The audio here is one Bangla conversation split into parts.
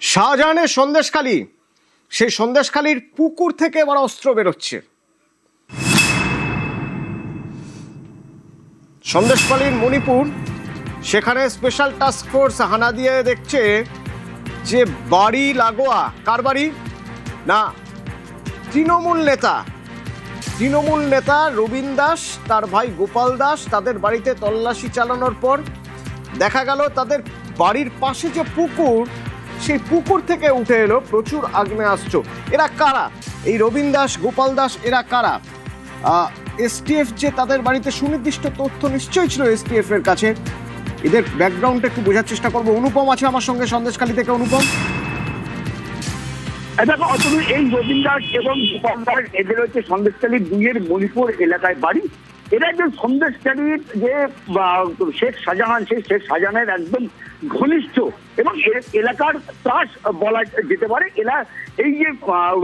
শাহজাহানের সন্দেশখালী, সেই সন্দেশখালীর পুকুর থেকে এবার অস্ত্র বেরোচ্ছে। সন্দেশখালীর মণিপুর, সেখানে স্পেশাল টাস্ক ফোর্স হানা দিয়ে দেখছে যে বাড়ি লাগোয়া, কার বাড়ি না, তৃণমূল নেতা রবীন দাস, তার ভাই গোপাল দাস, তাদের বাড়িতে তল্লাশি চালানোর পর দেখা গেল তাদের বাড়ির পাশে যে পুকুর, সেই পুকুর থেকে উঠে এলো প্রচুর আগ্নেয়াস্ত্র। এরা কারা? এই রবীন দাস, গোপাল দাস, এরা কারা? এসটিএফ যে তাদের বাড়িতে সুনির্দিষ্ট তথ্য নিশ্চয়ই ছিল এসটিএফ এর কাছে। এদের ব্যাকগ্রাউন্ডটা একটু বোঝার চেষ্টা করবো। অনুপম আছে আমার সঙ্গে সন্দেশখালী থেকে। অনুপম, দেখো অতনু, এই রবীন দাস এবং গোপাল দাস এদের হচ্ছে সন্দেশখালী 2-এর মণিপুর এলাকায় বাড়ি। এরা একজন সন্দেশখালীর যে শেখ শাহজাহান, সেই শেখ শাহজাহানের একদম ঘনিষ্ঠ এবং এলাকার ত্রাস বলা যেতে পারে। এরা এই যে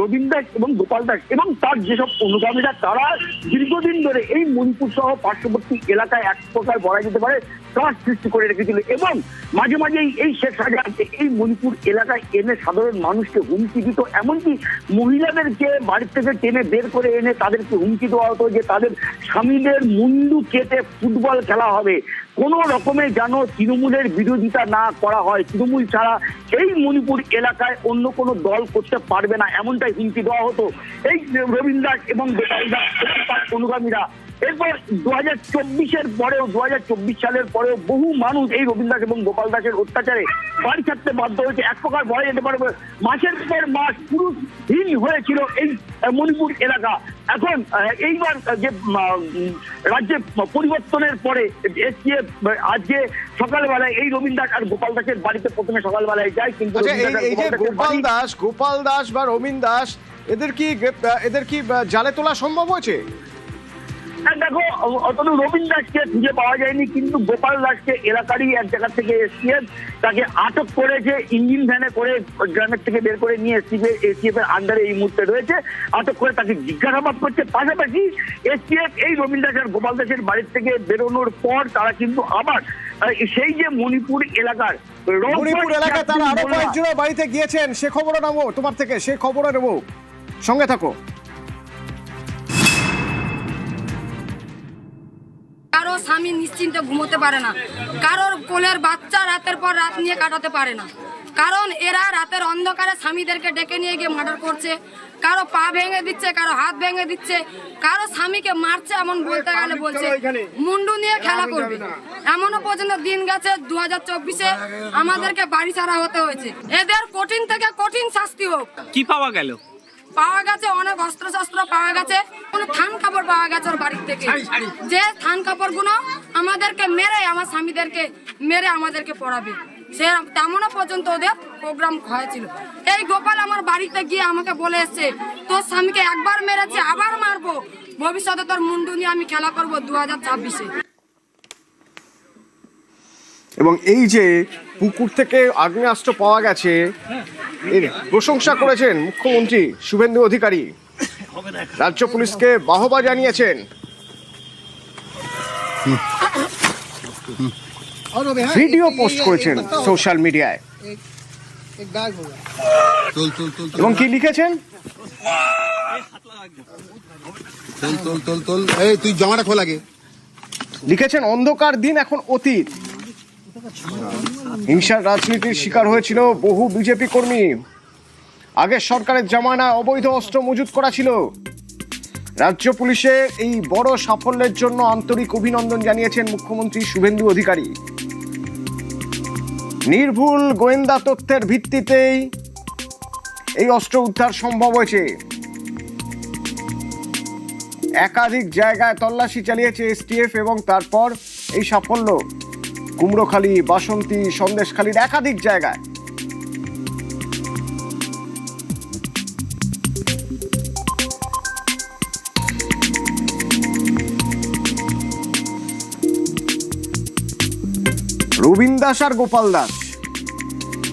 রবীন দাস এবং গোপাল দাস এবং তার যেসব অনুগামীরা, তারা দীর্ঘদিন ধরে এই মণিপুর সহ পার্শ্ববর্তী এলাকায় এক প্রকার বলা যেতে পারে ত্রাস সৃষ্টি করে রেখেছিল এবং মাঝে মাঝেই এই শেখ শাহজাহানকে এই মণিপুর এলাকায় এনে সাধারণ মানুষকে হুমকি দিত। এমনকি মহিলাদেরকে বাড়ি থেকে টেনে বের করে এনে তাদেরকে হুমকি দেওয়া হতো যে তাদের স্বামীদের মুন্ডু কেটে ফুটবল খেলা হবে, কোনো রকমে যেন তৃণমূলের বিরোধিতা না করা হয়, তৃণমূল ছাড়া এই মণিপুর এলাকায় অন্য কোনো দল করতে পারবে না, এমনটাই হুমকি দেওয়া হতো এই রবীন দাস এবং গোপাল দাস তার অনুগামীরা। এরপর 2024-এর পরেও, 2024 সালের পরেও বহু মানুষ এই রবীন দাস এবং গোপাল দাসের অত্যাচারে বাড়ি ছাড়তে বাধ্য হয়েছে। এক প্রকার বলা যেতে পারবে মাসের পর মাস পুরুষহীন হয়েছিল এই মণিপুর এলাকা। এখন এইবার যে রাজ্যে পরিবর্তনের পরে এসটিএফ আজকে সকালবেলায় এই রবীন দাস আর গোপাল দাসের বাড়িতে প্রথমে সকালবেলায় যায়, কিন্তু এই যে গোপাল দাস বা রবীন দাস, এদের কি জালে তোলা সম্ভব হয়েছে? দেখো অতনু, রবীন দাসকে খুঁজে পাওয়া যায়নি, কিন্তু গোপাল দাসকে এলাকারই এক জায়গা থেকে এসটিএফ তাকে আটক করেছে, ইঞ্জিন ভ্যানে করে গ্রামের থেকে বের করে নিয়ে এসটিএফ এর আন্ডারে এই মুহূর্তে রয়েছে। আটক করে তাকে জিজ্ঞাসাবাদ করছে। পাশাপাশি এসটিএফ এই রবীন দাস আর গোপাল দাসের বাড়ির থেকে বেরোনোর পর তারা কিন্তু আবার সেই যে মণিপুর এলাকায় তারা আরো কয়েকজনের বাড়িতে গিয়েছেন, সে খবরও নেবো তোমার থেকে, সে খবরও নেবো, সঙ্গে থাকো। কারো স্বামী নিশ্চিন্তে ঘুমোতে পারে না, কারোর কোলের বাচ্চা রাতের পর রাত নিয়ে কাটাতে পারে না, কারণ এরা রাতের অন্ধকারে স্বামীদেরকে ডেকে নিয়ে গিয়ে মার্ডার করছে, কারো পা ভেঙে দিচ্ছে, কারো হাত ভেঙে দিচ্ছে, কারো স্বামীকে মারছে, এমন বলতে গেলে বলছে মুন্ডু নিয়ে খেলা করবে। এমনও পর্যন্ত দিন গেছে 2024-এ আমাদেরকে বাড়ি ছাড়া হতে হয়েছে। এদের কঠিন থেকে কঠিন শাস্তি হোক। কি পাওয়া গেল? পাওয়া গেছে অনেক অস্ত্রশস্ত্র পাওয়া গেছে, কোনো থান কাপড় পাওয়া গেছে ওর বাড়ির থেকে, যে থান কাপড় গুলো আমাদেরকে মেরে, আমার স্বামীদেরকে মেরে আমাদেরকে পড়াবে, সে তেমনও পর্যন্ত ওদের প্রোগ্রাম হয়েছিল। এই গোপাল আমার বাড়িতে গিয়ে আমাকে বলে এসছে, তোর স্বামীকে একবার মেরেছে, আবার মারবো, ভবিষ্যতে তোর মুন্ডু নিয়ে আমি খেলা করবো 2026-এ। এবং এই যে পুকুর থেকে আগ্নেয়াস্ত্র পাওয়া গেছে, এর প্রশংসা করেছেন মুখ্যমন্ত্রী শুভেন্দু অধিকারী, রাজ্য পুলিশকে বাহবা জানিয়েছেন, ভিডিও পোস্ট করেছেন সোশ্যাল মিডিয়ায়। এবং কি লিখেছেন? তুই জামাটা খোলা গে। লিখেছেন, অন্ধকার দিন এখন অতীত, হিংসার রাজনীতির শিকার হয়েছিল বহু বিজেপি কর্মী, আগের সরকারের জামানায় অবৈধ অস্ত্র মজুত করা ছিল। রাজ্য পুলিশের এই বড় সাফল্যের জন্য আন্তরিক অভিনন্দন জানিয়েছেন মুখ্যমন্ত্রী শুভেন্দু অধিকারী। নির্ভুল গোয়েন্দা তথ্যের ভিত্তিতেই এই অস্ত্র উদ্ধার সম্ভব হয়েছে। একাধিক জায়গায় তল্লাশি চালিয়েছে এসটিএফ এবং তারপর এই সাফল্য। কুমড়োখালী, বাসন্তী, সন্দেশখালীর একাধিক জায়গায়। রবীন দাস আর গোপাল দাস